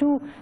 2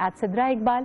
@SidraIqbal,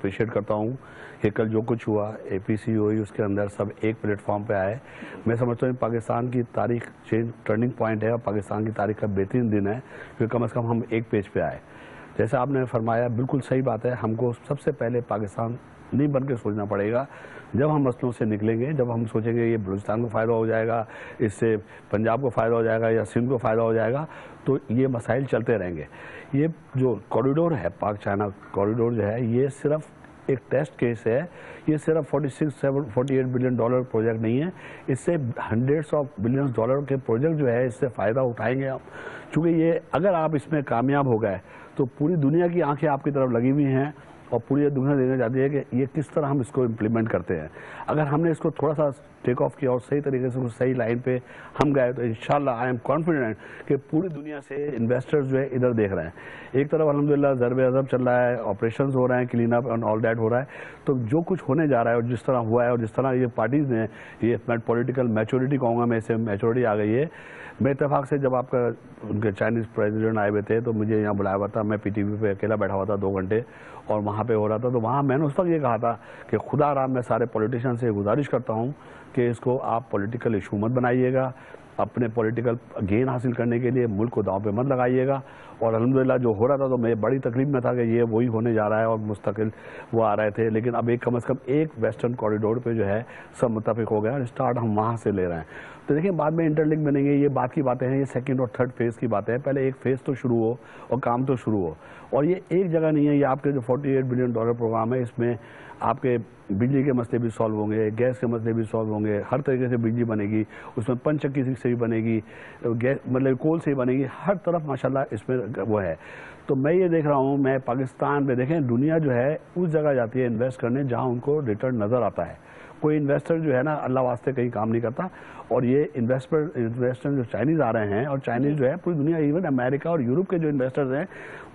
appreciate کرتا ہوں کہ کل جو کچھ ہوا APC ہوئی اس کے اندر سب ایک پلیٹ فارم پہ آئے. میں سمجھتا ہوں پاکستان کی تاریخ ٹرننگ پوائنٹ ہے اور پاکستان کی تاریخ کا بہترین دن ہے کہ کم از کم ہم ایک پیج پہ آئے. جیسا آپ نے فرمایا بالکل صحیح بات ہے, ہم کو سب سے پہلے پاکستان نہیں بن کے سوچنا پڑے گا. جب ہم مسئلوں سے نکلیں گے, جب ہم سوچیں گے یہ بلوچستان کو فائدہ ہو جائے گا, اس سے پنجاب کو فائدہ ہو جائے گا یا سندھ کو فائدہ ہو جائے گا, تو یہ مسائل چلتے رہیں گے. یہ جو کوریڈور ہے پاک چائنا کوریڈور جو ہے یہ صرف ایک ٹیسٹ کیس ہے. یہ صرف 48 بلین ڈالر پروجیکٹ نہیں ہے, اس سے ہنڈریڈس آف بلینز ڈالر کے پروجیکٹ جو ہے اس سے فائدہ اٹھائیں گے ہم. چونکہ یہ اگر آپ اس میں کامیاب ہو گئے تو پوری دنیا کی آنکھیں آپ کی طرف لگی ہوئی ہیں اور پوری دنیا دیکھنا چاہتی ہے کہ یہ کس طرح ہم اس کو امپلیمنٹ کرتے ہیں. اگر ہم نے اس کو تھوڑا سا ٹیک آف کیا اور صحیح طریقے سے صحیح لائن پہ ہم گئے تو انشاءاللہ آئی ایم کانفیڈنٹ کہ پوری دنیا سے انویسٹرز جو ہے ادھر دیکھ رہے ہیں. ایک طرف الحمدللہ ضرب عضب چل رہا ہے, آپریشنز ہو رہے ہیں, clean up and all that ہو رہا ہے. تو جو کچھ ہونے جا رہا ہے اور جس طرح ہوا ہے اور جس طرح یہ پارٹیز نے یہ پولیٹیکل میچورٹی کہوں گا میں, اسے میچورٹی آ گئی ہے. میں اتفاق سے جب آپ کا ان کے چائنیز پریزیڈنٹ آئے ہوئے تھے تو مجھے یہاں بلایا ہوا تھا, میں PTV پہ اکیلا بیٹھا ہوا تھا 2 گھنٹے اور وہاں پہ ہو رہا تھا. تو وہاں میں نے اس وقت یہ کہا تھا کہ خدا رام میں سارے پولیٹیشین سے گزارش کرتا ہوں کہ اس کو آپ پولیٹیکل ایشو مت بنائیے گا, اپنے پولیٹیکل گین حاصل کرنے کے لیے ملک کو داؤں پہ مت لگائیے گا. اور الحمدللہ جو ہو رہا تھا تو میں بڑی تکلیف میں تھا کہ یہ وہی ہونے جا رہا ہے اور مستقل وہ آ رہے تھے. لیکن اب ایک کم از کم ایک ویسٹرن کوریڈور پہ جو ہے سب متفق ہو گئے اور اسٹارٹ ہم وہاں سے لے رہے ہیں. تو دیکھیں بعد میں انٹر لنک بنیں گے, یہ بات کی باتیں ہیں, یہ سیکنڈ اور تھرڈ فیز کی باتیں ہیں. پہلے ایک فیز تو شروع ہو اور کام تو شروع ہو. اور یہ ایک جگہ نہیں ہے, یہ آپ کے جو 48 بلین ڈالر پروگرام ہے اس میں آپ کے بجلی کے مسئلے بھی سالو ہوں گے, گیس کے مسئلے بھی سالو ہوں گے, ہر طریقے سے بجلی بنے گی, اس میں پن چکی سے بھی بنے گی, گیس مطلب کول سے بھی بنے گی, ہر طرف ماشاءاللہ اس میں وہ ہے. تو میں یہ دیکھ رہا ہوں, میں پاکستان پہ دیکھیں دنیا جو ہے اس جگہ جاتی ہے انویسٹ کرنے جہاں ان کو ریٹرن نظر آتا ہے. کوئی انویسٹر جو ہے نا اللہ واسطے کہیں کام نہیں کرتا. اور یہ انویسٹر جو چائنیز آ رہے ہیں, اور چائنیز جو ہے پوری دنیا ایون امریکہ اور یورپ کے جو انویسٹرز ہیں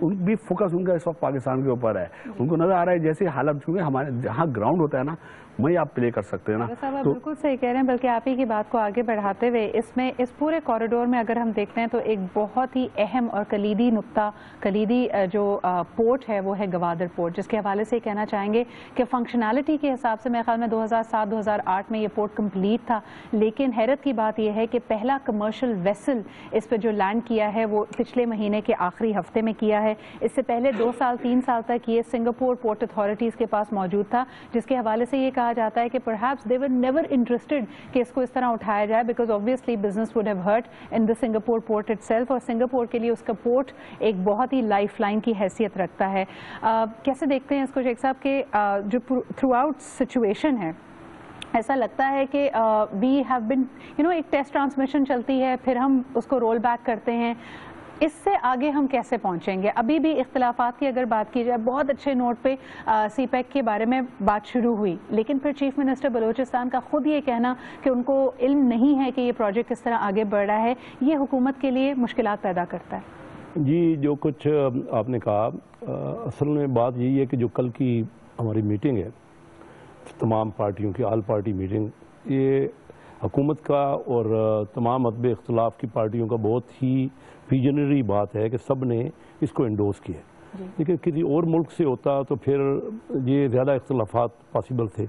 ان بھی فوکس ان کا اس وقت پاکستان کے اوپر ہے. ان کو نظر آ رہا ہے جیسے حالت چونکہ ہمارے جہاں گراؤنڈ ہوتا ہے نا وہیں آپ پلے کر سکتے ہیں نا. صاحب بالکل صحیح کہہ رہے ہیں, بلکہ آپ ہی کی بات کو آگے بڑھاتے ہوئے اس میں اس پورے کوریڈور میں اگر ہم دیکھتے ہیں تو ایک بہت ہی اہم اور کلیدی نقطہ, کلیدی جو پورٹ ہے وہ ہے گوادر پورٹ, جس کے حوالے سے کہنا چاہیں گے کہ فنکشنالٹی کے حساب سے میرے خیال میں 2007-2008 میں یہ پورٹ کمپلیٹ تھا. لیکن حیرت کی بات یہ ہے کہ پہلا کمرشل ویسل اس پہ جو لینڈ کیا ہے وہ پچھلے مہینے کے آخری ہفتے میں کیا ہے. اس سے پہلے 2-3 سال تک یہ سنگاپور پورٹ اتھارٹیز کے پاس موجود تھا, جس کے حوالے سے یہ کہا جاتا ہے کہ پرہیپس دے ور نیور انٹرسٹڈ کہ اس کو اس طرح اٹھایا جائے, because obviously business would have hurt in the Singapore port itself, اور سنگاپور کے لیے اس کا پورٹ ایک بہت ہی لائف لائن کی حیثیت رکھتا ہے. کیسے دیکھتے ہیں اس کو شیخ صاحب کہ جو تھرو آؤٹ سچویشن ہے ایسا لگتا ہے کہ وی ہیو بن ایک ٹیسٹ ٹرانسمیشن چلتی ہے, پھر ہم اس کو رول بیک کرتے ہیں, اس سے آگے ہم کیسے پہنچیں گے؟ ابھی بھی اختلافات کی اگر بات کی جائے, بہت اچھے نوٹ پہ سی پیک کے بارے میں بات شروع ہوئی, لیکن پھر چیف منسٹر بلوچستان کا خود یہ کہنا کہ ان کو علم نہیں ہے کہ یہ پروجیکٹ کس طرح آگے بڑھ رہا ہے, یہ حکومت کے لیے مشکلات پیدا کرتا ہے. جی جو کچھ آپ نے کہا, اصل میں بات یہی ہے کہ جو کل کی ہماری میٹنگ ہے تمام پارٹیوں کی, آل پارٹی میٹنگ, یہ حکومت کا اور تمام ادب اختلاف کی پارٹیوں کا بہت ہی ویژنری بات ہے کہ سب نے اس کو انڈورس کیا. لیکن کسی اور ملک سے ہوتا تو پھر یہ زیادہ اختلافات پاسبل تھے.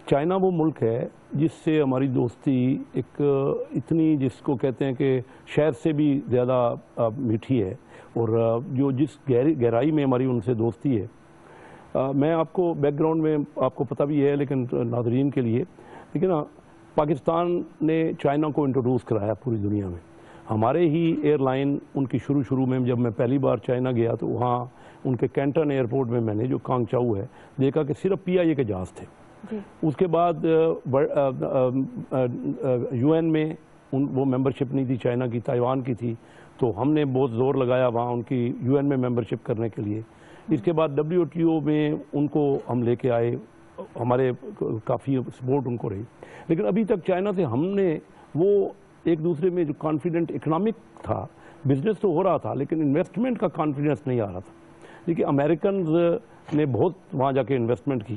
چائنا وہ ملک ہے جس سے ہماری دوستی ایک اتنی, جس کو کہتے ہیں کہ شہد سے بھی زیادہ میٹھی ہے, اور جو جس گہرائی میں ہماری ان سے دوستی ہے. میں آپ کو بیک گراؤنڈ میں آپ کو پتہ بھی ہے لیکن ناظرین کے لیے, لیکن پاکستان نے چائنا کو انٹروڈیوس کرایا پوری دنیا میں. ہمارے ہی ایئر لائن ان کی شروع میں جب میں پہلی بار چائنا گیا تو وہاں ان کے کینٹن ایئرپورٹ میں میں نے جو کانگ چاؤ ہے دیکھا کہ صرف PIA کے جہاز تھے. اس کے بعد UN میں وہ ممبرشپ نہیں تھی چائنا کی, تائیوان کی تھی, تو ہم نے بہت زور لگایا وہاں ان کی UN میں ممبرشپ کرنے کے لیے. اس کے بعد WTO میں ان کو ہم لے کے آئے, ہمارے کافی سپورٹ ان کو رہی. لیکن ابھی تک چائنا سے ہم نے وہ ایک دوسرے میں جو کانفیڈنٹ اکنامک تھا, بزنس تو ہو رہا تھا لیکن انویسٹمنٹ کا کانفیڈنس نہیں آ رہا تھا. دیکھیے امریکنز نے بہت وہاں جا کے انویسٹمنٹ کی,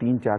3-4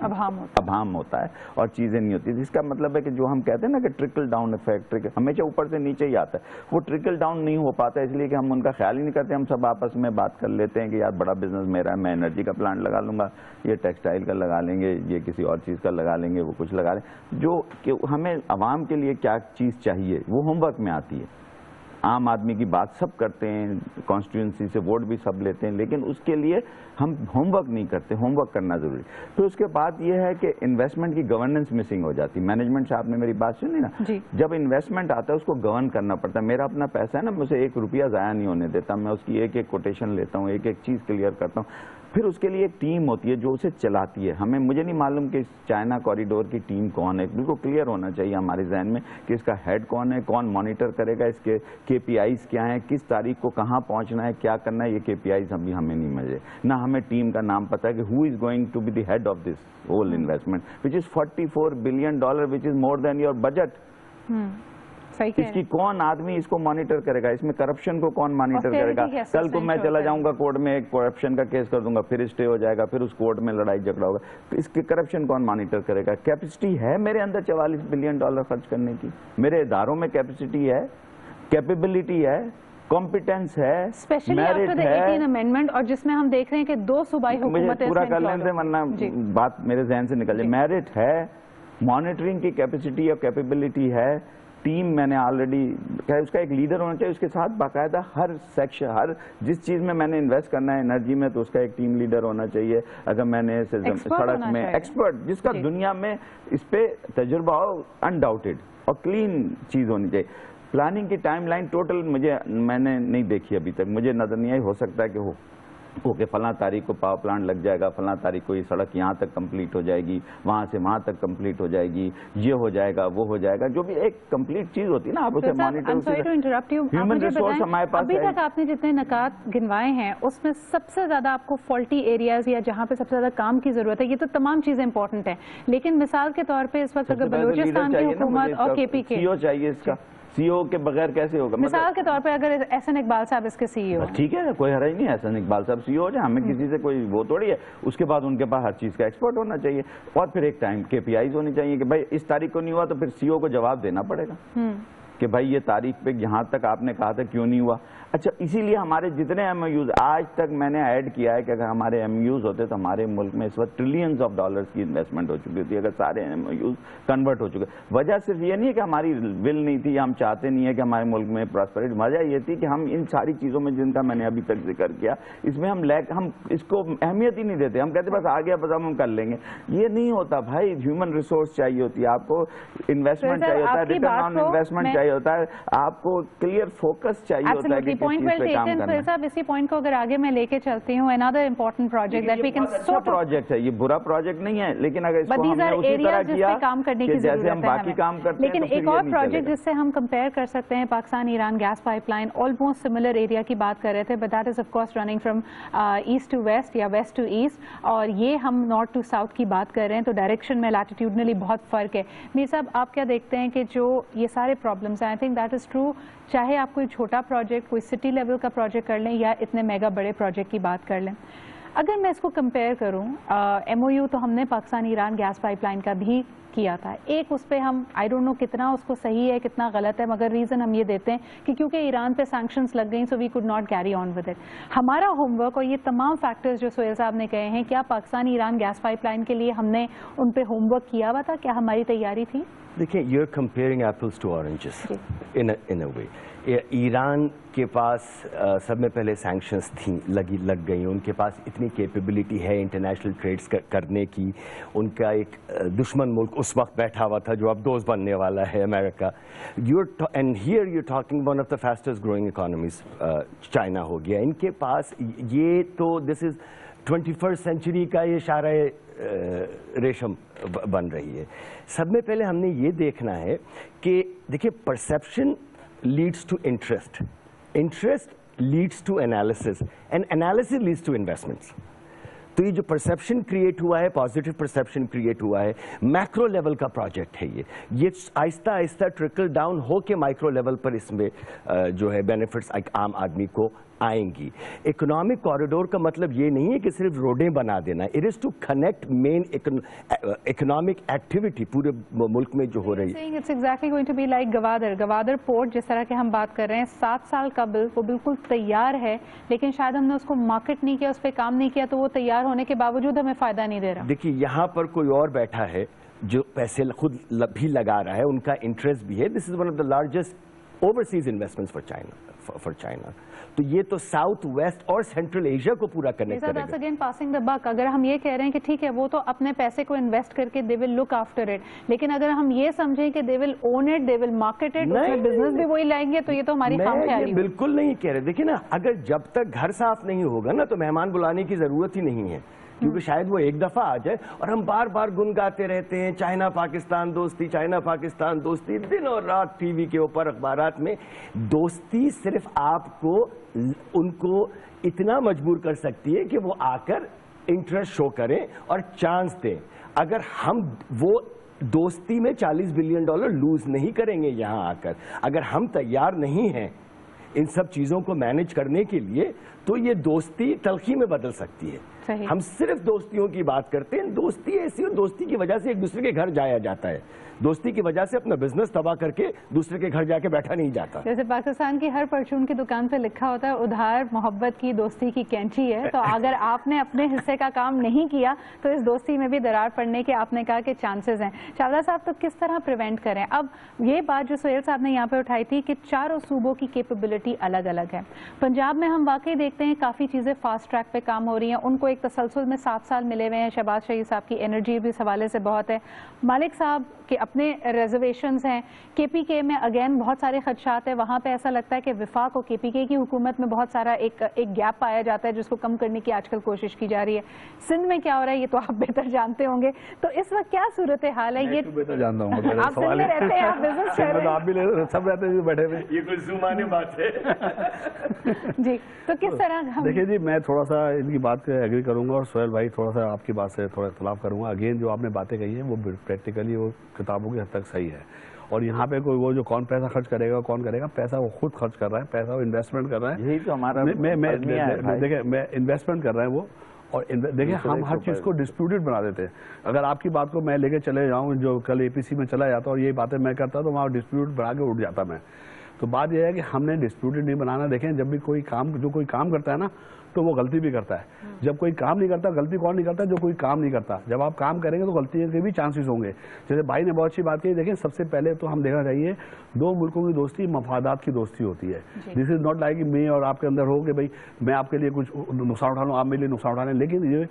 ابہام ہوتا ہے اور چیزیں نہیں ہوتی. جس کا مطلب ہے کہ جو ہم کہتے ہیں نا کہ ٹرکل ڈاؤن افیکٹ ہمیشہ اوپر سے نیچے ہی آتا ہے, وہ ٹرکل ڈاؤن نہیں ہو پاتا اس لیے کہ ہم ان کا خیال ہی نہیں کرتے. ہم سب آپس میں بات کر لیتے ہیں کہ یار بڑا بزنس میرا ہے, میں انرجی کا پلانٹ لگا لوں گا, یہ ٹیکسٹائل کا لگا لیں گے, یہ کسی اور چیز کا لگا لیں گے, وہ کچھ لگا لیں. جو کہ ہمیں عوام کے لیے کیا چیز چاہیے وہ ہوم ورک میں آتی ہے. عام آدمی کی بات سب کرتے ہیں, کانسٹیٹوئنسی سے ووٹ بھی سب لیتے ہیں, لیکن اس کے لیے ہم ہوم ورک نہیں کرتے. ہوم ورک کرنا ضروری. پھر اس کے بعد یہ ہے کہ انویسٹمنٹ کی گورننس مسنگ ہو جاتی. مینجمنٹ سے آپ نے میری بات سنی نا, جب انویسٹمنٹ آتا ہے اس کو گورن کرنا پڑتا ہے. میرا اپنا پیسہ ہے نا, مجھے 1 روپیہ ضائع نہیں ہونے دیتا. میں اس کی ایک ایک کوٹیشن لیتا ہوں, ایک ایک چیز کلیئر کرتا ہوں. پھر اس کے لیے ایک ٹیم ہوتی ہے جو اسے چلاتی ہے. مجھے نہیں معلوم کہ چائنا کوریڈور کی ٹیم کون ہے, بالکل کلیئر ہونا چاہیے ہمارے ذہن میں کہ اس کا ہیڈ کون ہے, کون مانیٹر کرے گا, اس کے KPIs کیا ہیں, کس تاریخ کو کہاں پہنچنا ہے, کیا کرنا ہے. یہ KPIs ابھی ہمیں نہیں ملے, نہ ہمیں ٹیم کا نام پتا ہے کہ who is going to be the head of this whole investment which is $44 billion which is more than your budget. اس کی کون آدمی اس کو مانیٹر کرے گا, اس میں کرپشن کو کون مانیٹر کرے گا. کل کو میں چلا جاؤں گا کورٹ میں, ایک کرپشن کا کیس کر دوں گا, پھر اسٹے ہو جائے گا, پھر اس کورٹ میں لڑائی جھگڑا ہوگا. اس کی کرپشن کون مانیٹر کرے گا. کیپیسٹی ہے میرے اندر $44 بلین خرچ کرنے کی, میرے اداروں میں کیپیسٹی ہے, کیپیبلٹی ہے, کمپیٹنس ہے, میرٹ ہے. اور جس میں ہم دیکھ رہے ہیں کہ 2 صوبائی حکومتیں پورا کر لیں سے, ورنہ بات میرے ذہن سے نکل جائے. میرٹ ہے, مانیٹرنگ کی کیپیسٹی اور کیپیبلٹی ہے, ٹیم میں نے آلریڈی اس کا ایک لیڈر ہونا چاہیے. اس کے ساتھ باقاعدہ ہر سیکشن, ہر جس چیز میں نے انویسٹ کرنا ہے انرجی میں, تو اس کا ایک ٹیم لیڈر ہونا چاہیے. اگر میں نے سڑک میں ایکسپرٹ جس کا دنیا میں اس پہ تجربہ ہو, انڈاؤٹڈ, اور کلین چیز ہونی چاہیے. پلاننگ کی ٹائم لائن ٹوٹل میں نے نہیں دیکھی ابھی تک, مجھے نظر نہیں آئی. ہو سکتا ہے کہ ہو کہ فلاں تاریخ کو پاور پلانٹ لگ جائے گا, فلاں تاریخ کو یہ سڑک یہاں تک کمپلیٹ ہو جائے گی, وہاں سے وہاں تک کمپلیٹ ہو جائے گی, یہ ہو جائے گا, وہ ہو جائے گا. جو بھی ایک کمپلیٹ چیز ہوتی ہے نا, آپ اسے مانیٹر. ہیومن ریسورس ہمارے پاس ابھی تک آپ نے جتنے نکات گنوائے ہیں اس میں سب سے زیادہ آپ کو فالٹی ایریاز یا جہاں پہ سب سے زیادہ کام کی ضرورت ہے, یہ تو تمام چیزیں امپورٹنٹ ہیں, لیکن مثال کے طور پہ اس وقت اگر بلوچستان کی حکومت اور KP کے CEO چاہیے, اس کا CEO کے بغیر کیسے ہوگا. مثال کے طور پہ اگر احسن اقبال صاحب اس کے CEO ہیں, ٹھیک ہے, کوئی حرج نہیں, احسن اقبال صاحب CEO ہو جائے, ہمیں کسی سے کوئی وہ تھوڑی ہے. اس کے بعد ان کے پاس ہر چیز کا ایکسپرٹ ہونا چاہیے, اور پھر ایک ٹائم KPIs ہونی چاہیے کہ بھائی اس تاریخ کو نہیں ہوا, تو پھر CEO کو جواب دینا پڑے گا کہ بھائی یہ تاریخ پہ یہاں تک آپ نے کہا تھا کیوں نہیں ہوا. اچھا, اسی لیے ہمارے جتنے MOUs آج تک میں نے ایڈ کیا ہے کہ اگر ہمارے MOUs ہوتے تو ہمارے ملک میں اس وقت $ٹریلینز کی انویسٹمنٹ ہو چکی ہوتی ہے, اگر سارے MOUs کنورٹ ہو چکے. وجہ صرف یہ نہیں ہے کہ ہماری ول نہیں تھی یا ہم چاہتے نہیں ہے کہ ہمارے ملک میں پراسپیرٹی, وجہ یہ تھی کہ ہم ان ساری چیزوں میں جن کا میں نے ابھی تک ذکر کیا, اس میں ہم اس کو اہمیت ہی نہیں دیتے. ہم کہتے بس آ گیا, بس ہم کر لیں گے. یہ نہیں ہوتا بھائی. ہیومن ریسورس چاہیے ہوتی ہے آپ کو, انویسٹمنٹ چاہیے ہوتا ہے, ریٹرن آن انویسٹمنٹ چاہیے ہوتا ہے, آپ کو کلیئر فوکس چاہیے ہوتا ہے کہ کس چیز پہ کام. صاحب اسی پوائنٹ کو اگر آگے میں لے کے چلتی ہوں, another important project that we can اچھا پروجیکٹ ہے, یہ برا پروجیکٹ نہیں ہے, لیکن اگر اس کو ہم نے اسی طرح کیا کہ جیسے ہم باقی کام کرتے ہیں. لیکن ایک اور پروجیکٹ جس سے ہم کمپیئر کر سکتے ہیں, Pakistan Iran gas pipeline, almost similar area کی بات کر رہے تھے, but that is of course running from east to west یا ویسٹ ٹو ایسٹ, اور یہ ہم نارتھ ٹو ساؤتھ کی بات کر رہے ہیں, تو ڈائریکشن میں لیٹیٹیوڈنلی بہت فرق ہے. میر صاحب آپ کیا دیکھتے ہیں کہ جو یہ سارے پرابلمس ہیں, I think that is true, چاہے آپ کوئی چھوٹا پروجیکٹ, کوئی سٹی لیول کا پروجیکٹ کر لیں یا اتنے میگا بڑے پروجیکٹ کی بات کر لیں. اگر میں اس کو کمپیئر کروں, MOU تو ہم نے Pakistan Iran gas pipeline کا بھی کیا تھا, ایک اس پہ ہم آئی ڈونٹ نو کتنا اس کو صحیح ہے کتنا غلط ہے, مگر ریزن ہم یہ دیتے ہیں کہ کیونکہ ایران پہ سینکشنز لگ گئیں, so we could not carry on with it. ہمارا ہوم ورک اور یہ تمام فیکٹرز جو سہیل صاحب نے کہے ہیں, کیا Pakistan Iran gas pipeline کے لیے ہم نے ان پہ ہوم ورک کیا ہوا تھا, کیا ہماری تیاری تھی؟ دیکھیں, you are comparing apples to oranges in a way. Iran کے پاس سب میں پہلے سینکشنز تھیں, لگ گئیں, ان کے پاس اتنی کیپیبلٹی ہے انٹرنیشنل ٹریڈز کرنے کی, ان کا ایک دشمن ملک اس وقت بیٹھا ہوا تھا جو اب دوست بننے والا ہے, امریکہ. And here you talking one of the fastest growing economies, China ہو گیا. ان کے پاس یہ تو دس از 21st سینچری کا یہ اشارہ ریشم بن رہی ہے. سب میں پہلے ہم نے یہ دیکھنا ہے کہ دیکھیں, perception leads to interest, interest leads to analysis, and analysis leads to investments. تو یہ جو پرسیپشن کریٹ ہوا ہے, پازیٹیو پرسیپشن کریٹ ہوا ہے, میکرو لیول کا پروجیکٹ ہے یہ آہستہ آہستہ ٹرکل ڈاؤن ہو کے مائکرو لیول پر اس میں جو ہے بینیفٹس عام آدمی کو آئیں گی. اکنامک کوریڈور کا مطلب یہ نہیں ہے کہ صرف روڈیں بنا دینا. It is to connect main economic activity پورے ملک میں جو ہو رہی ہے. It's exactly going to be like Gwadar port جس طرح کے ہم بات کر رہے ہیں 7 سال قبل وہ بالکل تیار ہے لیکن شاید ہم نے اس کو مارکیٹ نہیں کیا, اس پہ کام نہیں کیا تو وہ تیار ہونے کے باوجود ہمیں فائدہ نہیں دے رہا. دیکھیے یہاں پر کوئی اور بیٹھا ہے جو پیسے خود بھی لگا رہا ہے, ان کا انٹرسٹ بھی ہے. This is one of the largest overseas investments for China. تو یہ تو ساؤتھ ویسٹ اور سینٹرل ایشیا کو پورا کنیکٹ کرے گا. اگین پاسنگ دا بک. اگر ہم یہ کہہ رہے ہیں کہ ٹھیک ہے وہ تو اپنے پیسے کو انویسٹ کر کے دے ول لک آفٹر اٹ, لیکن اگر ہم یہ سمجھیں کہ they will own it, they will market it, اس میں بزنس بھی وہی لائیں گے, تو یہ تو ہماری خام خیالی. بالکل نہیں کہہ رہے. دیکھیں نا, اگر جب تک گھر صاف نہیں ہوگا نا تو مہمان بلانے کی ضرورت ہی نہیں ہے, کیونکہ شاید وہ ایک دفعہ آ جائے. اور ہم بار بار گنگاتے رہتے ہیں چائنا پاکستان دوستی, چائنا پاکستان دوستی, دن اور رات ٹی وی کے اوپر اخبارات میں. دوستی صرف آپ کو ان کو اتنا مجبور کر سکتی ہے کہ وہ آ کر انٹرسٹ شو کریں اور چانس دیں. اگر ہم وہ دوستی میں $40 بلین لوز نہیں کریں گے یہاں آ کر, اگر ہم تیار نہیں ہیں ان سب چیزوں کو مینج کرنے کے لیے, تو یہ دوستی تلخی میں بدل سکتی ہے. ہم صرف دوستیوں کی بات کرتے ہیں. دوستی ایسی ہے, دوستی کی وجہ سے ایک دوسرے کے گھر جایا جاتا ہے. دوستی کی وجہ سے اپنا بزنس تباہ کر کے دوسرے کے گھر جا کے بیٹھا نہیں جاتا. جیسے پاکستان کی ہر پرچون کی دکان پہ لکھا ہوتا ہے ادھار محبت کی دوستی کی کینچی ہے, تو اگر آپ نے اپنے حصے کا کام نہیں کیا تو اس دوستی میں بھی درار پڑنے کے آپ نے کہا کہ چانسز ہیں. چاولہ صاحب, تو کس طرح پریونٹ کریں؟ اب یہ بات جو سہیل صاحب نے یہاں پہ اٹھائی تھی کہ چاروں صوبوں کی کیپیبلٹی الگ الگ ہے. پنجاب میں ہم واقعی دیکھتے ہیں کافی چیزیں فاسٹ ٹریک پہ کام ہو رہی ہیں, ان کو ایک تسلسل میں 7 سال ملے ہوئے ہیں. شہباز شریف صاحب کی انرجی بھی اس حوالے سے بہت ہے. مالک صاحب کے اپنے ریزرویشنز ہیں. کے پی کے میں اگین بہت سارے خدشات ہیں. وہاں پہ ایسا لگتا ہے کہ وفاق اور کے پی کے کی حکومت میں بہت سارا ایک گیپ پایا جاتا ہے جس کو کم کرنے کی آج کل کوشش کی جا رہی ہے. سندھ میں کیا ہو رہا ہے یہ تو آپ بہتر جانتے ہوں گے, تو اس وقت کیا صورتحال ہے؟ یہ بہتر جانتا ہوں, آپ سندھ میں رہتے ہیں, آپ بزنس کر رہے ہیں, آپ بھی سب رہتے ہیں بیٹھے ہوئے. یہ کوئی زمانے بات ہے. جی, تو کس طرح؟ دیکھیے جی, میں تھوڑا سا ان کی بات سے ایگری کروں گا اور سہیل بھائی تھوڑا سا آپ کی بات سے تھوڑا اختلاف کروں گا. اگین جو آپ نے باتیں کہی ہیں وہ پریکٹیکلی وہ کتابوں کی حد تک صحیح ہے. اور یہاں پہ کوئی وہ جو کون پیسہ خرچ کرے گا کون کرے گا, پیسہ وہ خود خرچ کر رہا ہے, پیسہ وہ انویسٹمنٹ کر رہا ہے. یہی تو ہمارا دیکھیں میں انویسٹمنٹ کر رہا ہے وہ. اور دیکھیں ہم ہر چیز کو ڈسپیوٹڈ بنا دیتے ہیں. اگر آپ کی بات کو میں لے کے چلے جاؤں, جو کل اے پی سی میں چلا جاتا اور یہ باتیں میں کرتا تو وہاں ڈسپیوٹ بنا کے اٹھ جاتا میں. تو بات یہ ہے کہ ہم نے ڈسپیوٹڈ نہیں بنانا. دیکھیں جب بھی کوئی کام کرتا ہے نا تو وہ غلطی بھی کرتا ہے. جب کوئی کام نہیں کرتا, غلطی کون نہیں کرتا؟ جو کوئی کام نہیں کرتا. جب آپ کام کریں گے تو غلطی کے بھی چانسز ہوں گے. جیسے بھائی نے بہت اچھی بات کی. دیکھیں سب سے پہلے تو ہم دیکھنا چاہیے دو ملکوں کی دوستی مفادات کی دوستی ہوتی ہے. دس از ناٹ لائک میں اور آپ کے اندر ہو کہ بھائی میں آپ کے لیے کچھ نقصان اٹھا لوں, آپ میرے لیے نقصان اٹھا لیں. لیکن یہ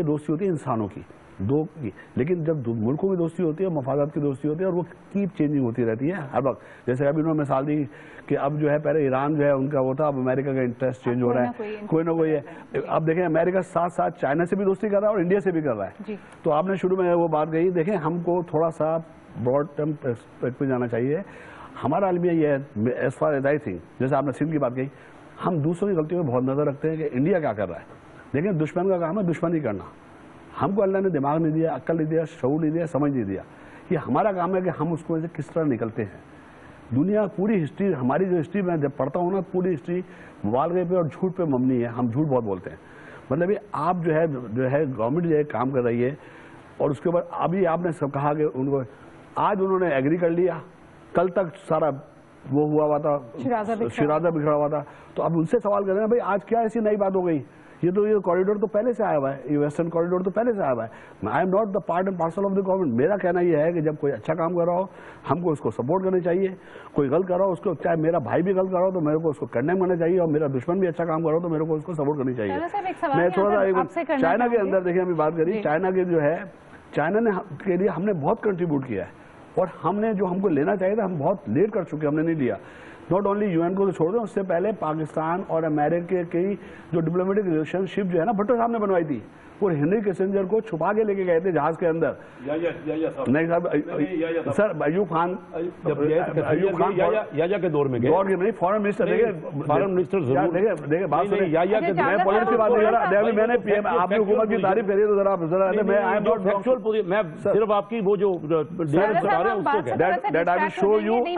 دوستی ہوتی ہے انسانوں کی دو کی. لیکن جب ملکوں کی دوستی ہوتی ہے, مفادات کی دوستی ہوتی ہے, اور وہ کیپ چینجنگ ہوتی رہتی ہے ہر وقت. جیسے ابھی انہوں نے مثال دی کہ اب جو ہے پہلے ایران جو ہے ان کا وہ تھا, اب امریکہ کا انٹرسٹ چینج ہو رہا ہے, کوئی نہ کوئی ہے. اب دیکھیں امریکہ ساتھ ساتھ چائنا سے بھی دوستی کر رہا ہے اور انڈیا سے بھی کر رہا ہے. تو آپ نے شروع میں وہ بات کہی. دیکھیں ہم کو تھوڑا سا براڈ ٹرم پہ جانا چاہیے. ہمارا المیہ یہ ہے, as far as I think, جیسے آپ نے سندھ کی بات کہی, ہم دوسروں کی غلطیوں میں بہت نظر رکھتے ہیں کہ انڈیا کیا کر رہا ہے. دیکھیں دشمن کا کام ہے دشمنی کرنا. ہم کو اللہ نے دماغ نہیں دیا, عقل نہیں دیا, شعور نہیں دیا, سمجھ نہیں دیا. یہ ہمارا کام ہے کہ ہم اس کو کس طرح نکلتے ہیں. دنیا پوری ہسٹری, ہماری جو ہسٹری میں جب پڑھتا ہوں نا, پوری ہسٹری مبالغے پہ اور جھوٹ پہ مبنی ہے. ہم جھوٹ بہت بولتے ہیں. مطلب یہ آپ جو ہے گورنمنٹ جو ہے کام کر رہی ہے, اور اس کے بعد ابھی آپ نے سب کہا کہ ان کو آج انہوں نے ایگری کر لیا, کل تک سارا وہ ہوا ہوا تھا, شرازہ بکھرا ہوا تھا. تو اب ان سے سوال کر رہے ہیں بھائی آج کیا ایسی نئی بات ہو گئی؟ یہ کوریڈور تو پہلے سے آیا ہوا ہے, یہ ویسٹرن کوریڈور تو پہلے سے آیا ہوا ہے. I am not the part and parcel of the government. میرا کہنا یہ ہے کہ جب کوئی اچھا کام کر رہا ہو ہم کو اس کو سپورٹ کرنا چاہیے. کوئی غلط کر رہا ہو اس کو, چاہے میرا بھائی بھی غلط کر رہا ہو تو میرے کو اس کو کنڈیم کرنا چاہیے, اور میرا دشمن بھی اچھا کام کر رہا ہو تو میرے کو اس کو سپورٹ کرنی چاہیے. میں تھوڑا سا چائنا کے اندر دیکھیں ابھی بات کری, چائنا کے جو ہے چائنا نے کے لیے ہم نے بہت کنٹریبیوٹ کیا ہے, اور ہم نے جو ہم کو لینا چاہیے تھا ہم بہت لیٹ کر چکے, ہم نے نہیں لیا. ناٹ اونلی یو این کو تو چھوڑ دیں, اس سے پہلے پاکستان اور امریکہ کی جو ڈپلومیٹک ریلیشن شپ جو ہے نا بھٹو صاحب نے بنوائی تھی, وہ ہنری کیسنجر کو چھپا کے لے کے گئے تھے جہاز کے اندر. نہیں صاحب, سر ایوب خان کے دور میں نہیں, فارن منسٹر دیکھیں بات سنیں, میں پولیٹکس کی بات نہیں کر رہا. میں نے آپ کی حکومت کی تعریف کری تو ذرا میں صرف آپ کی وہ جو that I will show you,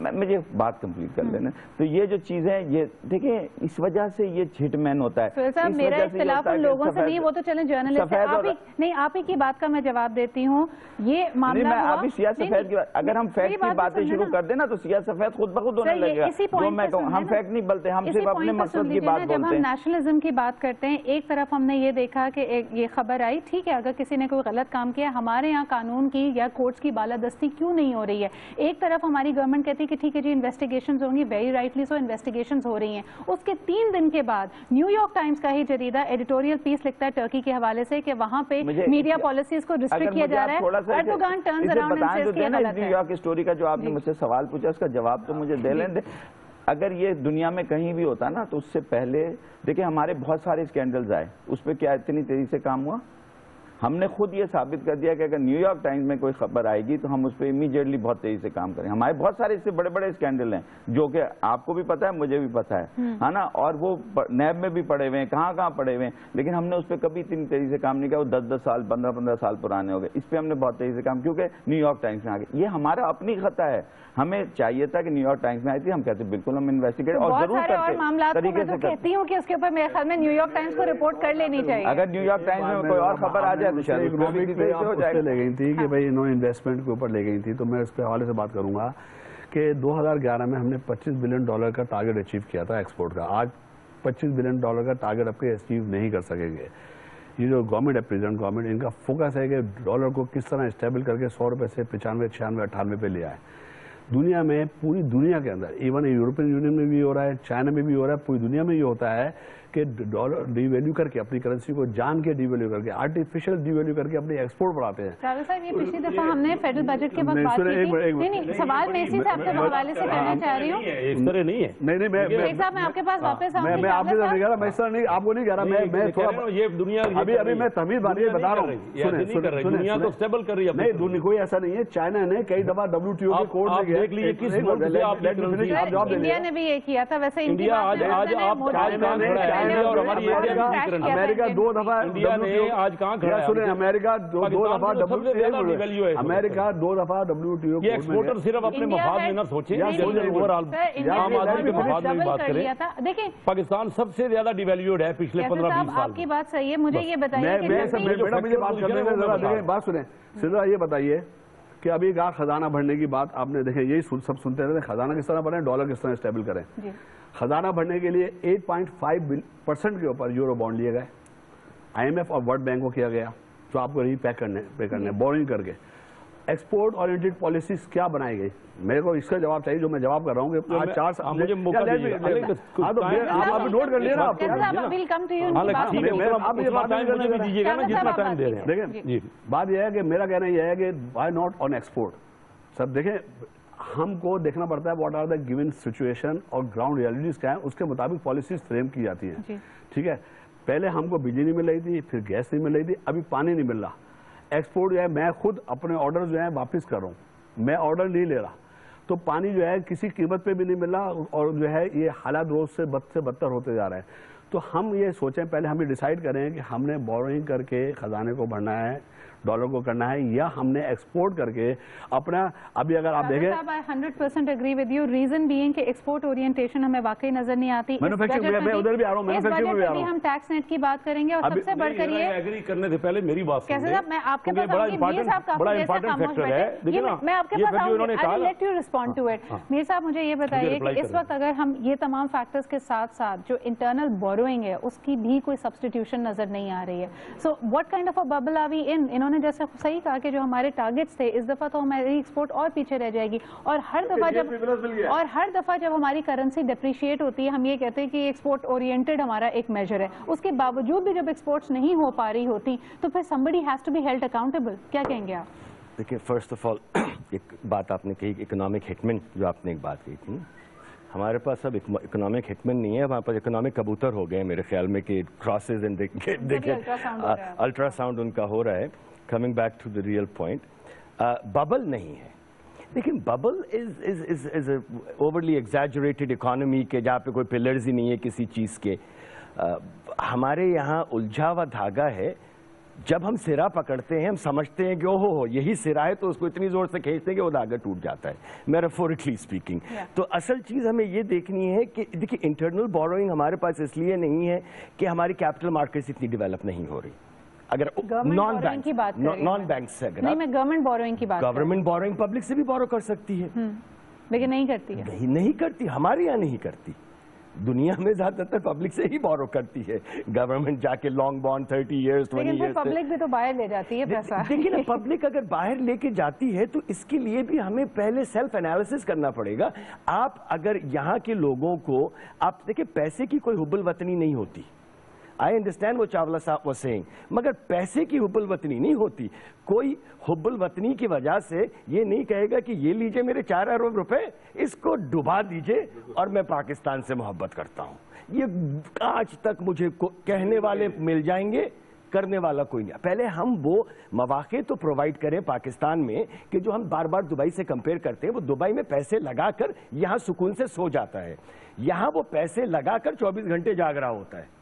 مجھے بات کمپلیٹ کر لینا. تو یہ جو چیزیں یہ دیکھیں اس وجہ سے یہ ہٹ مین ہوتا ہے. میرا اختلاف ان لوگوں سے نہیں, وہ تو چلیں جرنلسٹ نہیں, آپ ہی کی بات کا میں جواب دیتی ہوں. یہ معاملہ میں آپ سیاہ سفید کی اگر ہم فیکٹ کی باتیں شروع کر دیں نا تو سیاہ سفید خود بخود ہونے لگے گا. جو میں کہوں ہم فیکٹ نہیں بولتے, ہم صرف اپنے مقصد کی بات بولتے ہیں. جب ہم نیشنلزم کی بات کرتے ہیں, ایک طرف ہم نے یہ دیکھا کہ یہ خبر آئی, ٹھیک ہے, اگر کسی نے کوئی غلط کام کیا, ہمارے یہاں قانون کی یا کورٹس کی بالادستی کیوں نہیں ہو رہی ہے. ایک طرف ہماری گورنمنٹ کہتی ہے کہ ٹھیک ہے جی انویسٹیگیشنز ہوں گی, ویری رائٹلی سو انویسٹیگیشنز ہو رہی ہیں. اس کے 3 دن کے بعد نیو یارک ٹائمز کا ہی جریدہ ایڈیٹوریل پیس لکھتا ہے ٹرکی کے حوالے سے کہ وہاں پہ میڈیا پالیسیز کو ریسٹرکٹ کیا جا رہا ہے. ایردوغان ٹرنز اراؤنڈ اینڈ سیز کہ یہ غلط ہے. نیو یارک اسٹوری کا جو آپ نے مجھ سے سوال پوچھا اس کا جواب تو مجھے دے لیں دے. اگر یہ دنیا میں کہیں بھی ہوتا نا تو اس سے پہلے دیکھیں ہمارے بہت سارے اسکینڈلز آئے, اس پہ کیا اتنی تیزی سے کام ہوا. ہم نے خود یہ ثابت کر دیا کہ اگر نیو یارک ٹائمز میں کوئی خبر آئے گی تو ہم اس پہ امیڈیٹلی بہت تیزی سے کام کریں. ہمارے بہت سارے اس سے بڑے بڑے اسکینڈل ہیں جو کہ آپ کو بھی پتا ہے, مجھے بھی پتا ہے نا, اور وہ نیب میں بھی پڑے ہوئے ہیں, کہاں پڑے ہوئے ہیں, لیکن ہم نے اس پہ کبھی اتنی تیزی سے کام نہیں کیا. وہ 10 سال 15 سال پرانے ہو گئے. اس پہ ہم نے بہت تیزی سے کام, کیونکہ نیو یارک ٹائمز میں آ گئے. یہ ہمارا اپنی خطا ہے. ہمیں چاہیے تھا کہ نیو یارک ٹائمز میں آئی تھی, ہم کہتے بالکل ہم انویسٹیگیٹ اور ضرور کرتے طریقے سے کہتی ہوں کہ اس کے اوپر میرے خیال میں نیو یارک ٹائمز کو رپورٹ کر لینی چاہیے. اگر نیو یارک ٹائمز میں کوئی اور خبر آ جائے تو شاید لے گئی تھی کہ بھائی انہوں نے انویسٹمنٹ کے اوپر لے گئی تھی. تو میں اس کے حوالے سے بات کروں گا کہ 2011 میں ہم نے $25 بلین کا ٹارگٹ اچیو کیا تھا ایکسپورٹ کا. آج $25 بلین کا ٹارگٹ اب کے اچیو نہیں کر سکیں گے. یہ جو گورنمنٹ ہے, پریزنٹ گورنمنٹ, ان کا فوکس ہے کہ ڈالر کو کس طرح اسٹیبل کر کے 100 روپے سے 95, 96, 98 پہ لے آئے. دنیا میں, پوری دنیا کے اندر, ایون یورپین یونین میں بھی ہو رہا ہے, چائنا میں بھی ہو رہا ہے, پوری دنیا میں یہ ہوتا ہے کہ ڈالر ڈی ویلیو کر کے, اپنی کرنسی کو جان کے ڈی ویلیو کر کے, آرٹیفیشل ڈی ویلیو کر کے اپنی ایکسپورٹ بڑھاتے ہیں. راول صاحب, یہ پچھلی دفعہ ہم نے فیڈرل بجٹ کے وقت بات کی تھی. نہیں, سوال میں اسی صاحب کے حوالے سے کرنا چاہ رہی ہوں. اس طرح نہیں ہے. نہیں, میں آپ کے پاس واپس آؤں. میں آپ کے ساتھ نہیں کہہ رہا, میں اس طرح نہیں, آپ کو نہیں کہہ رہا, میں تھوڑا یہ دنیا ابھی میں تمیز بانی بتا رہا ہوں. دنیا تو اسٹیبل کر رہی ہے. نہیں, کوئی ایسا نہیں ہے. چائنا نے کئی دفعہ WTO کے کورٹ میں دیکھ لیجیے کس انڈیا نے بھی یہ کیا تھا. ویسے انڈیا آج امریکہ 2 دفعہ انڈیا نے آج کہاں کھڑا ہے. سنیں, امریکہ 2 دفعہ امریکہ 2 دفعہ WTO یہ ایکسپورٹر صرف اپنے مفاد میں نہ سوچیں, اوور آل عام آدمی کے مفاد میں بھی بات کریں. دیکھیں پاکستان سب سے زیادہ ڈیویلیوڈ ہے پچھلے 15-20 سال. آپ کی بات صحیح ہے. مجھے یہ بتائیے بات سنیں, سیدھا یہ بتائیے کہ ابھی کہا خزانہ بڑھنے کی بات آپ نے, دیکھیں یہی سب سنتے رہتے, خزانہ کس طرح بڑھیں, ڈالر کس طرح اسٹیبل کریں. خزانہ بڑھنے کے لیے 8.5% کے اوپر یورو بانڈ لیے گئے. IMF اور ورلڈ بینک کو کیا گیا جو آپ کو ری پے کرنے بورنگ کر کے. ایکسپورٹ اورینٹڈ پالیسیز کیا بنائی گئی, میرے کو اس کا جواب چاہیے جو میں جواب کر رہا ہوں کہ آج 4 سال آپ نوٹ کر لیے نا. دیکھیں بات یہ ہے کہ میرا کہنا یہ ہے کہ وائی ناٹ آن ایکسپورٹ. سب دیکھیں, ہم کو دیکھنا پڑتا ہے what are the given situation اور گراؤنڈ ریالٹیز کیا ہیں, اس کے مطابق پالیسیز فریم کی جاتی ہیں. ٹھیک ہے, پہلے ہم کو بجلی نہیں مل رہی تھی, پھر گیس نہیں مل رہی تھی, ابھی پانی نہیں مل رہا. ایکسپورٹ جو ہے, میں خود اپنے آرڈر جو ہیں واپس کر رہا ہوں, میں آرڈر نہیں لے رہا. تو پانی جو ہے کسی قیمت پہ بھی نہیں مل رہا, اور جو ہے یہ حالات روز سے بدتر ہوتے جا رہے ہیں. تو ہم یہ سوچیں, پہلے ہم یہ ڈیسائیڈ کریں کہ ہم نے بورنگ کر کے خزانے کو بھرنا ہے, ڈالر کو کرنا ہے, یا ہم نے ایکسپورٹ کر کے اپنا. ابھی اگر آپ دیکھیں, 100% agree with you, reason being کہ ایکسپورٹ اورینٹیشن ہمیں واقعی نظر نہیں آتی. میں ادھر بھی آ رہا ہوں, مینوفیکچرنگ میں آ رہا ہوں. ہم ٹیکس نیٹ کی بات کریں گے, اور سب سے بڑھ کر یہ ایگری کرنے سے پہلے میری بات کیسے صاحب, میں آپ کے پاس بڑا امپورٹنٹ فیکٹر ہے. دیکھیں نا, میں آپ کے پاس آؤں, let you respond to it. Mir صاحب مجھے یہ بتائیے کہ اس وقت اگر ہم یہ تمام فیکٹرز کے ساتھ ساتھ جو انٹرنل بوروئنگ ہے اس کی بھی کوئی سبسٹیٹیوشن نظر نہیں آ رہی ہے. So what kind of a bubble are we in. انہوں نے جیسے صحیح کہا کہ جو ہمارے ٹارگٹس تھے, اس دفعہ تو ہماری ایکسپورٹ اور پیچھے رہ جائے گی, اور ہر دفعہ جب ہماری کرنسی ڈیپریشیٹ ہوتی ہے ہم یہ کہتے ہیں کہ ایکسپورٹ اورینٹڈ ہمارا ایک میجر ہے. اس کے باوجود بھی جب ایکسپورٹس نہیں ہو پا رہی ہوتی تو پھر somebody has to be held accountable. کیا کہیں گے آپ؟ دیکھیں, فرسٹ آف آل ایک بات آپ نے کہی, اکنامک ہٹمن, جو آپ نے ایک بات کہی تھی, ہمارے پاس اب اکنامک ہٹمن نہیں ہے, ہمارے پاس اکنامک کبوتر ہو گئے ہیں میرے خیال میں, کہ کراسز اینڈ دیکھیں الٹرا ساؤنڈ ان کا ہو رہا ہے. Coming back to the real point, bubble نہیں ہے. لیکن bubble is overly exaggerated economy کے جہاں پہ کوئی پلرز ہی نہیں ہے کسی چیز کے. ہمارے یہاں الجھا ہوا دھاگا ہے جب ہم سرا پکڑتے ہیں ہم سمجھتے ہیں کہ اوہو یہی سرا ہے، تو اس کو اتنی زور سے کھینچتے ہیں کہ وہ دھاگا ٹوٹ جاتا ہے، میٹافورکلی اسپیکنگ. تو اصل چیز ہمیں یہ دیکھنی ہے کہ دیکھیے انٹرنل بوروئنگ ہمارے پاس اس لیے نہیں ہے کہ ہماری کیپٹل مارکیٹس اتنی ڈیولپ نہیں ہو رہی. اگر نان بینک سے نہیں، میں گورنمنٹ بوروئنگ کی بات کر رہی ہوں. گورنمنٹ بوروئنگ پبلک سے بھی بورو کر سکتی ہے، لیکن نہیں کرتی ہے. نہیں کرتی، ہمارے یہاں نہیں کرتی. دنیا میں زیادہ تر پبلک سے ہی بورو کرتی ہے. گورنمنٹ جا کے لانگ بانڈ 30 ایئرز 20 ایئرز، لیکن پبلک بھی تو باہر لے جاتی ہے پیسہ. دیکھیں پبلک اگر باہر لے کے جاتی ہے تو اس کے لیے بھی ہمیں پہلے سیلف انالیسس کرنا پڑے گا. آپ اگر یہاں کے لوگوں کو، آپ دیکھیں پیسے کی کوئی حب الوطنی نہیں ہوتی. آئی انڈرسٹینڈ وہ چاولہ صاحب واز سیئنگ، مگر پیسے کی حب الوطنی نہیں ہوتی. کوئی حب الوطنی کی وجہ سے یہ نہیں کہے گا کہ یہ لیجئے میرے 4 ارب روپے، اس کو ڈبا دیجئے اور میں پاکستان سے محبت کرتا ہوں. یہ آج تک مجھے کہنے والے مل جائیں گے، کرنے والا کوئی نہیں. پہلے ہم وہ مواقع تو پرووائڈ کریں پاکستان میں کہ جو ہم بار بار دبئی سے کمپیئر کرتے ہیں، وہ دبئی میں پیسے لگا کر یہاں سکون سے سو جاتا ہے، یہاں وہ پیسے لگا کر 24 گھنٹے جاگ رہا ہوتا ہے.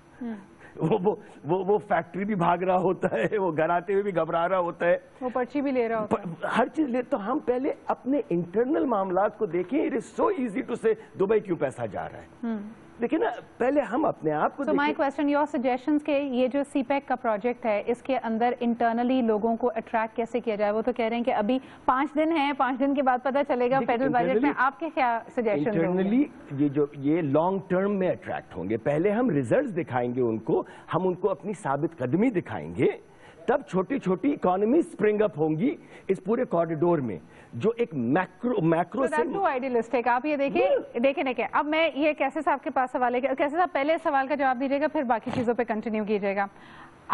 وہ فیکٹری بھی بھاگ رہا ہوتا ہے، وہ گھر آتے ہوئے بھی گھبرا رہا ہوتا ہے، وہ پرچی بھی لے رہا ہوتا ہے، ہر چیز لے. تو ہم پہلے اپنے انٹرنل معاملات کو دیکھیں. It is so easy to say Dubai کیوں پیسہ جا رہا ہے. دیکھیں نا، پہلے ہم اپنے آپ کو دیکھیں. مائی کوسچن، یور سجیشنز کہ یہ جو سی پیک کا پروجیکٹ ہے، اس کے اندر انٹرنلی لوگوں کو اٹریکٹ کیسے کیا جائے؟ وہ تو کہہ رہے ہیں کہ ابھی 5 دن ہیں، 5 دن کے بعد پتہ چلے گا فیڈرل بجٹ میں. آپ کے کیا سجیشنز ہوں گے؟ انٹرنلی یہ لانگ ٹرم میں اٹریکٹ ہوں گے. پہلے ہم ریزلٹس دکھائیں گے ان کو، ہم ان کو اپنی ثابت قدمی دکھائیں گے، تب چھوٹی چھوٹی اکانومی سپرنگ اپ ہوں گی اس پورے کوریڈور میں، جو ایک میکرو سے. آئیڈیلسٹک. آپ یہ دیکھیں اب میں یہ کیسے صاحب کے پاس سوال ہے. کیسے صاحب پہلے سوال کا جواب دیجیے گا، پھر باقی چیزوں پہ کنٹینیو کیجیے گا.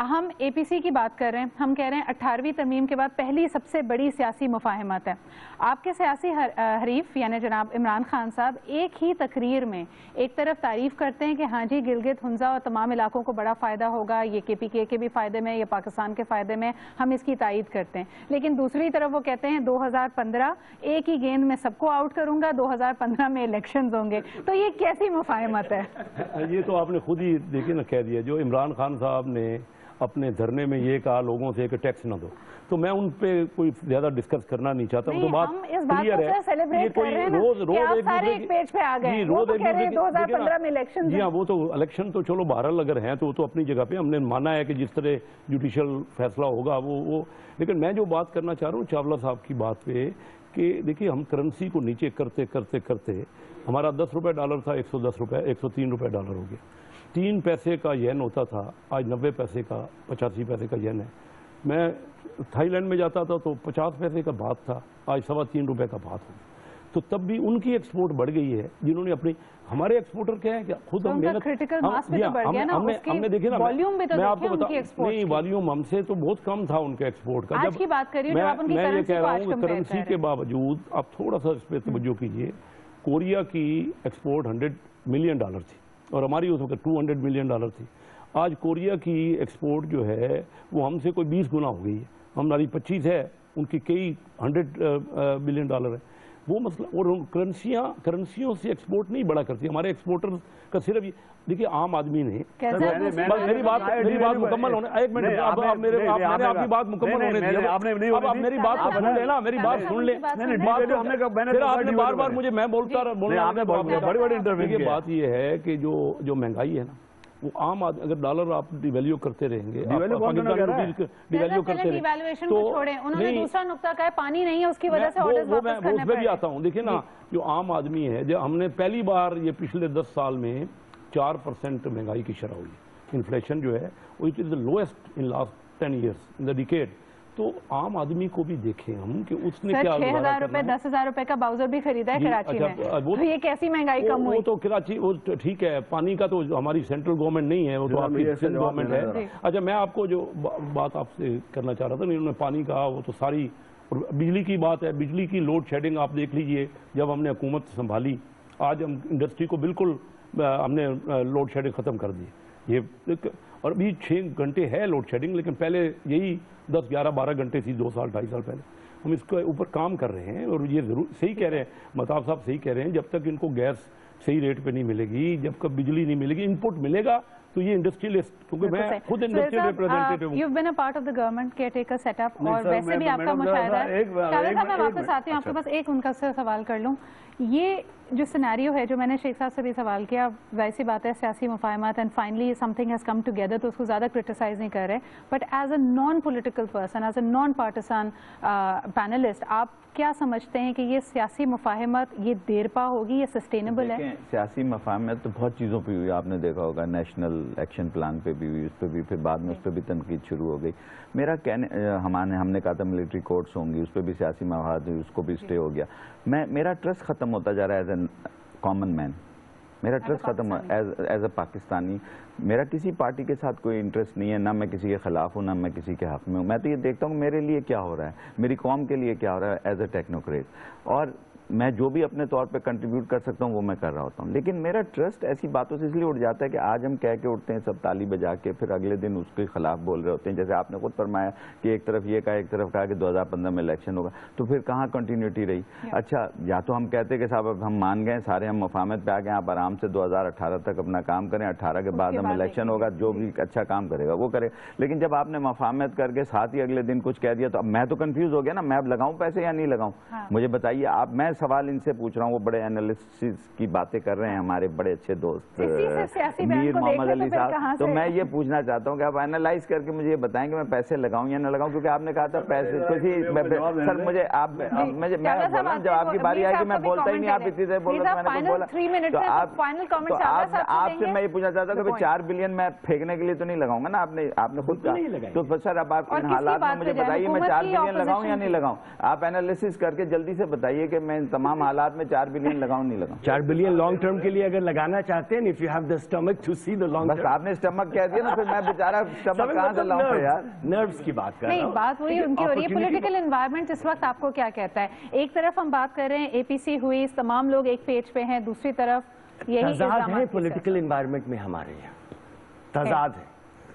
ہم اے پی سی کی بات کر رہے ہیں، ہم کہہ رہے ہیں 18ویں ترمیم کے بعد پہلی سب سے بڑی سیاسی مفاہمت ہے. آپ کے سیاسی حریف یعنی جناب عمران خان صاحب ایک ہی تقریر میں ایک طرف تعریف کرتے ہیں کہ ہاں جی گلگت ہنزا اور تمام علاقوں کو بڑا فائدہ ہوگا، یہ کے پی کے بھی فائدے میں، یہ پاکستان کے فائدے میں، ہم اس کی تائید کرتے ہیں. لیکن دوسری طرف وہ کہتے ہیں 2015 ایک ہی گیند میں سب کو آؤٹ کروں گا، 2015 میں الیکشنز ہوں گے. تو یہ کیسی مفاہمت ہے؟ یہ تو آپ نے خود ہی دیکھیں نا کہہ دیا. جو عمران خان صاحب نے اپنے دھرنے میں یہ کہا لوگوں سے کہ ٹیکس نہ دو، تو میں ان پہ کوئی زیادہ ڈسکس کرنا نہیں چاہتا. وہ تو بات کلیئر ہے. یہ کوئی روز ایک پیج پہ آ گئے، روز ایک 2015 میں الیکشن. جی ہاں، وہ تو الیکشن تو چلو بہرحال اگر ہیں تو وہ تو اپنی جگہ پہ ہم نے مانا ہے کہ جس طرح جوڈیشل فیصلہ ہوگا وہ. لیکن میں جو بات کرنا چاہ رہا ہوں چاولہ صاحب کی بات پہ کہ دیکھیے ہم کرنسی کو نیچے کرتے کرتے کرتے ہمارا 10 روپے ڈالر تھا، 110 روپے 103 روپے ڈالر ہو گیا. 3 پیسے کا ین ہوتا تھا، آج 90 پیسے کا 85 پیسے کا ین ہے. میں تھائی لینڈ میں جاتا تھا تو 50 پیسے کا بات تھا، آج 3.25 روپے کا بات ہو. تو تب بھی ان کی ایکسپورٹ بڑھ گئی ہے، جنہوں نے اپنی. ہمارے ایکسپورٹر کیا ہے کہ خود ہم محنت ہم نے دیکھے نا. میں آپ کو بتا نہیں، والیوم ہم سے تو بہت کم تھا ان کے ایکسپورٹ کا. میں یہ کہہ رہا ہوں کہ کرنسی کے باوجود آپ تھوڑا سا اس پہ توجہ کیجیے. کوریا کی ایکسپورٹ $100 ملین تھی اور ہماری اس وقت $200 ملین تھی. آج کوریا کی ایکسپورٹ جو ہے وہ ہم سے کوئی 20 گنا ہو گئی ہے. ہماری 25 ہے، ان کی کئی $100 ملین ہے. وہ مسئلہ. اور کرنسیوں سے ایکسپورٹ نہیں بڑا کرتی. ہمارے ایکسپورٹر کا صرف دیکھیے عام آدمی نے. میری بات مکمل ہونے. ایک منٹ، میں نے آپ کی بات مکمل ہونے دیا. اب آپ میری بات سن لیں نا، میری بات سن لیں. پھر آپ نے بار بار مجھے میں بولتا رہا. بات یہ ہے کہ جو مہنگائی ہے نا، وہ عام آدمی اگر ڈالر آپ ڈیویلیو کرتے رہیں گے، ڈیویلیو کرتے رہیں تو دوسرا نقطہ کا ہے پانی نہیں ہے، اس کی وجہ سے میں اس پہ بھی آتا ہوں. دیکھیں نا، جو عام آدمی ہے، جو ہم نے پہلی بار یہ پچھلے 10 سال میں 4% مہنگائی کی شرح ہوئی. انفلیشن جو ہے وہ it is the lowest in last 10 years in the decade. تو عام آدمی کو بھی دیکھیں ہم کہ اس نے کیا 6,000 روپے 10,000 روپے کا باؤزر بھی خریدا ہے کراچی میں. وہ یہ کیسی مہنگائی کم ہوئی؟ وہ تو کراچی وہ ٹھیک ہے، پانی کا تو ہماری سینٹرل گورنمنٹ نہیں ہے، وہ تو آپ کی گورنمنٹ ہے. اچھا، میں آپ کو جو بات آپ سے کرنا چاہ رہا تھا، انہوں نے پانی کہا، وہ تو ساری. اور بجلی کی بات ہے، بجلی کی لوڈ شیڈنگ آپ دیکھ لیجئے. جب ہم نے حکومت سنبھالی، آج ہم انڈسٹری کو بالکل ہم نے لوڈ شیڈنگ ختم کر دی. یہ اور ابھی 6 گھنٹے ہے لوڈ شیڈنگ، لیکن پہلے یہی 10 11 12 گھنٹے تھی 2 سال 2.5 سال پہلے. ہم اس کے اوپر کام کر رہے ہیں. اور یہ ضرور صحیح کہہ رہے ہیں مہتاب صاحب، صحیح کہہ رہے ہیں. جب تک ان کو گیس صحیح ریٹ پہ نہیں ملے گی, جب کب بجلی نہیں ملے گی, انپٹ ملے گا تو یہ انڈسٹریلسٹ, کیونکہ میں خود انڈسٹریل ریپرزینٹیٹیو ہوں. You've been a part of the government caretaker set up, اور ویسے بھی آپ کا مشاہدہ ہے. شاہد صاحب, میں واپس آتی ہوں آپ کے پاس, ایک ان کا سوال کر لوں. یہ جو سینیریو ہے جو میں نے شیخ صاحب سے بھی سوال کیا, ویسی بات ہے سیاسی مفاہمات and finally something has come together, تو اس کو زیادہ کرٹیسائز نہیں کر رہے, but as a non political person, as a non partisan panelist, آپ کیا سمجھتے ہیں کہ یہ سیاسی مفاہمت یہ دیر پا ہوگی, یہ سسٹینیبل ہے؟ سیاسی مفاہمت تو بہت چیزوں پہ ہوئی, آپ نے دیکھا ہوگا نیشنل ایکشن پلان پہ بھی ہوئی, اس پہ بھی, پھر بعد میں اس پہ بھی تنقید شروع ہو گئی. میرا کہنے, ہم نے کہا تھا ملٹری کورٹس ہوں گی, اس پہ بھی سیاسی مفاد ہوئی, اس کو بھی اسٹے ہو گیا. میرا ٹرسٹ ختم ہوتا جا رہا ہے ایز اے کامن مین, میرا ٹرسٹ ختم ایز اے پاکستانی. میرا کسی پارٹی کے ساتھ کوئی انٹرسٹ نہیں ہے, نہ میں کسی کے خلاف ہوں, نہ میں کسی کے حق میں ہوں. میں تو یہ دیکھتا ہوں میرے لیے کیا ہو رہا ہے, میری قوم کے لیے کیا ہو رہا ہے ایز اے ٹیکنوکریٹ, اور میں جو بھی اپنے طور پہ کنٹریبیوٹ کر سکتا ہوں وہ میں کر رہا ہوتا ہوں. لیکن میرا ٹرسٹ ایسی باتوں سے اس لیے اٹھ جاتا ہے کہ آج ہم کہہ کے اٹھتے ہیں سب تالی بجا کے, پھر اگلے دن اس کے خلاف بول رہے ہوتے ہیں. جیسے آپ نے خود فرمایا کہ ایک طرف یہ کہا, ایک طرف کہا کہ 2015 میں الیکشن ہوگا, تو پھر کہاں کنٹینیوٹی رہی؟ اچھا, یا تو ہم کہتے کہ صاحب اب ہم مان گئے, سارے ہم مفاہمت پہ آ گئے, آپ آرام سے 2018 تک اپنا کام کریں, 18 کے بعد ہم الیکشن ہوگا, جو بھی اچھا کام کرے گا وہ کرے. لیکن جب آپ نے مفاہمت کر کے ساتھ ہی اگلے دن کچھ کہہ دیا, تو اب میں تو کنفیوز ہو گیا نا, میں اب لگاؤں پیسے یا نہیں لگاؤں؟ مجھے بتائیے آپ. میں سوال ان سے پوچھ رہا ہوں, وہ بڑے اینالسٹس کی باتیں کر رہے ہیں ہمارے بڑے اچھے دوست میر محمد علی صاحب, تو میں یہ پوچھنا چاہتا ہوں کہ آپ اینالائز کر کے مجھے یہ بتائیں کہ میں پیسے لگاؤں یا نہ لگاؤں, کیونکہ آپ نے کہا تھا پیسے سر مجھے آپ, میں جب آپ کی باری آئے کہ میں بولتا ہی نہیں, آپ اتنی دیر بول رہے, میں نے بولا, تو آپ سے میں یہ پوچھنا چاہتا ہوں کہ 4 بلین میں پھینکنے کے لیے تو نہیں لگاؤں گا نا, آپ نے خود کہا. تو سر اب آپ ان حالات میں مجھے بتائیے میں 4 بلین لگاؤں یا نہیں لگاؤں؟ آپ اینالیسس کر کے جلدی سے بتائیے کہ میں ان تمام حالات میں 4 بلین لگاؤں نہیں لگاؤں. 4 بلین لانگ ٹرم کے لیے اگر لگانا چاہتے ہیں, if you have the stomach to see the long term. بس آپ نے اسٹمک کہہ دیا نا, پھر میں بیچارہ اسٹمک کہاں سے لاؤں گا یار؟ نروز کی بات کر رہا ہوں. نہیں, بات وہی ان کی ہو رہی ہے. پولیٹیکل انوائرمنٹ اس وقت آپ کو کیا کہتا ہے؟ ایک طرف ہم بات کر رہے ہیں APC ہوئی, تمام لوگ ایک پیج پہ ہیں, دوسری طرف یہی تضاد ہے پولیٹیکل انوائرمنٹ میں, ہمارے یہاں تضاد ہے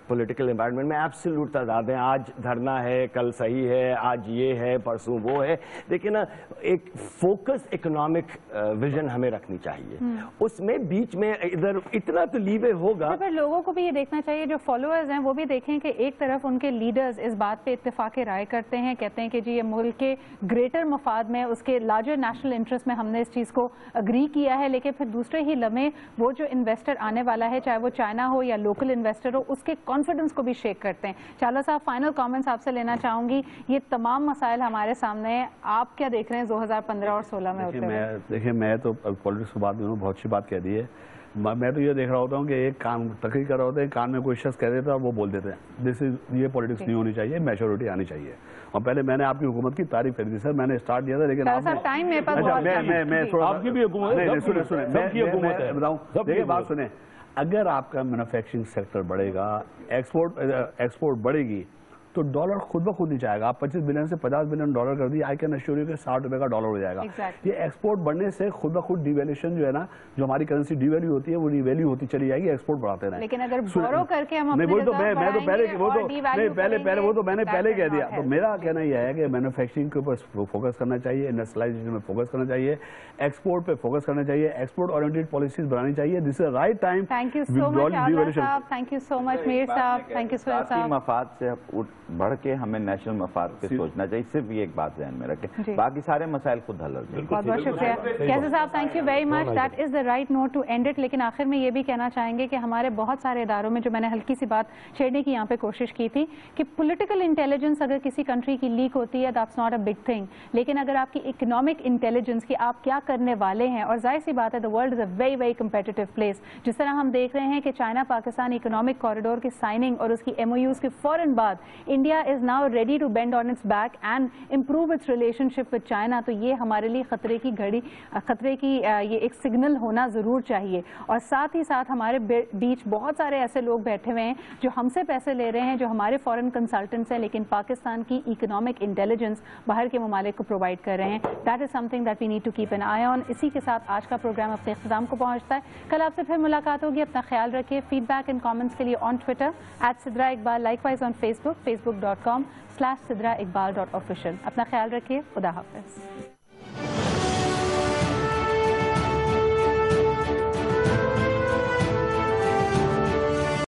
پولیٹیکل انوائرمنٹ میں, ایبسلیوٹ تضاد ہے. آج دھرنا ہے, کل صحیح ہے, آج یہ ہے, پرسوں وہ ہے. لیکن ایک فوکس اکنامک ویژن ہمیں رکھنی چاہیے, اس میں بیچ میں ادھر اتنا تو لیوے ہوگا. پھر لوگوں کو بھی یہ دیکھنا چاہیے, جو فالوورز ہیں وہ بھی دیکھیں کہ ایک طرف ان کے لیڈرز اس بات پہ اتفاق رائے کرتے ہیں, کہتے ہیں کہ جی یہ ملک کے گریٹر مفاد میں, اس کے لارجر نیشنل انٹرسٹ میں ہم نے اس چیز کو اگری کیا ہے, لیکن پھر دوسرے ہی لمحے وہ جو انویسٹر آنے والا ہے, چاہے وہ چائنا ہو یا لوکل انویسٹر ہو, اس کے کانفیڈنس کو بھی شیک کرتے ہیں. چالا صاحب, فائنل کامنٹس آپ سے لینا چاہوں گی. یہ تمام مسائل ہمارے سامنے ہیں, آپ کیا دیکھ رہے ہیں 2015 اور 16 میں ہوتے ہوئے؟ دیکھیں, میں تو پولیٹکس کی بات میں بہت سی بات کہہ دی ہے. میں تو یہ دیکھ رہا ہوتا ہوں کہ ایک کان تقریر کر رہا ہوتا ہے, کان میں کوئی شخص کہہ دیتا ہے, وہ بول دیتے ہیں. یہ پولیٹکس نہیں ہونی چاہیے, میچورٹی آنی چاہیے. اور پہلے میں نے آپ کی حکومت کی تعریف کری تھی سر, میں نے اسٹارٹ دیا تھا, لیکن میں بات سنیں, اگر آپ کا مینوفیکچرنگ سیکٹر بڑھے گا, ایکسپورٹ بڑھے گی, تو ڈالر خود بخود نہیں چاہے گا. آپ 25 بلین سے 50 بلین ڈالر کر دیے, آئی کین ایشور یو کہ 60 روپے کا ڈالر ہو جائے گا. یہ ایکسپورٹ بڑھنے سے خود بخود ڈی ویلیوشن جو ہے نا, جو ہماری کرنسی ڈی ویلیو ہوتی ہے, وہ ڈی ویلیو ہوتی چلی جائے گی, ایکسپورٹ بڑھاتے رہیں. لیکن اگر بورو کر کے ہم میں نے پہلے کہہ دیا. تو میرا کہنا یہ ہے کہ مینوفیکچرنگ کے اوپر فوکس کرنا چاہیے, انڈسٹریلائزیشن میں فوکس کرنا چاہیے, ایکسپورٹ پہ فوکس کرنا چاہیے, ایکسپورٹ اورینٹڈ پالیسیز بنانی چاہیے. This is right time. Thank you so much Aliya صاحب, تھینک یو سو مچ میر صاحب, تھینک یو سہیل صاحب. مفاد سے بڑھ کے ہمیں نیشنل مفاد پہ سوچنا چاہیے. صرف یہ ایک بات ذہن میں رکھیں, باقی سارے مسائل خود حل ہو جائیں. بہت بہت شکریہ کیسر صاحب, thank you very much. That is the right note to end it. لیکن آخر میں یہ بھی کہنا چاہیں گے کہ ہمارے بہت سارے اداروں میں, جو میں نے ہلکی سی بات چھیڑنے کی یہاں پہ کوشش کی تھی, کہ پولیٹیکل انٹیلیجنس اگر کسی کنٹری کی لیک ہوتی ہے, that's not a big thing. لیکن اگر آپ کی اکنامک انٹیلیجنس کی آپ کیا کرنے والے ہیں, اور ظاہر سی بات ہے the world is a very very competitive place. جس طرح ہم دیکھ رہے ہیں کہ چائنا پاکستان اکنامک کوریڈور کی سائننگ اور اس کی MOUs کے فوراً بعد India is now ready to bend on its back and improve its relationship with China. تو یہ ہمارے لیے خطرے کی یہ ایک سگنل ہونا ضرور چاہیے. اور ساتھ ہی ساتھ ہمارے بیچ بہت سارے ایسے لوگ بیٹھے ہوئے ہیں جو ہم سے پیسے لے رہے ہیں, جو ہمارے فورن کنسلٹنٹس ہیں, لیکن پاکستان کی اکنامک انٹیلیجنس باہر کے ممالک کو پرووائڈ کر رہے ہیں. That is something that we need to keep an eye on. اسی کے ساتھ آج کا پروگرام اپنے اختتام کو پہنچتا ہے. کل آپ سے پھر ملاقات ہوگی. اپنا خیال رکھیے. فیڈ بیک اینڈ کامنٹس کے لیے on Twitter @Sidra Iqbal, like wise on facebook facebook.com/sidraiqbal.official. اپنا خیال رکھیے. خدا حافظ.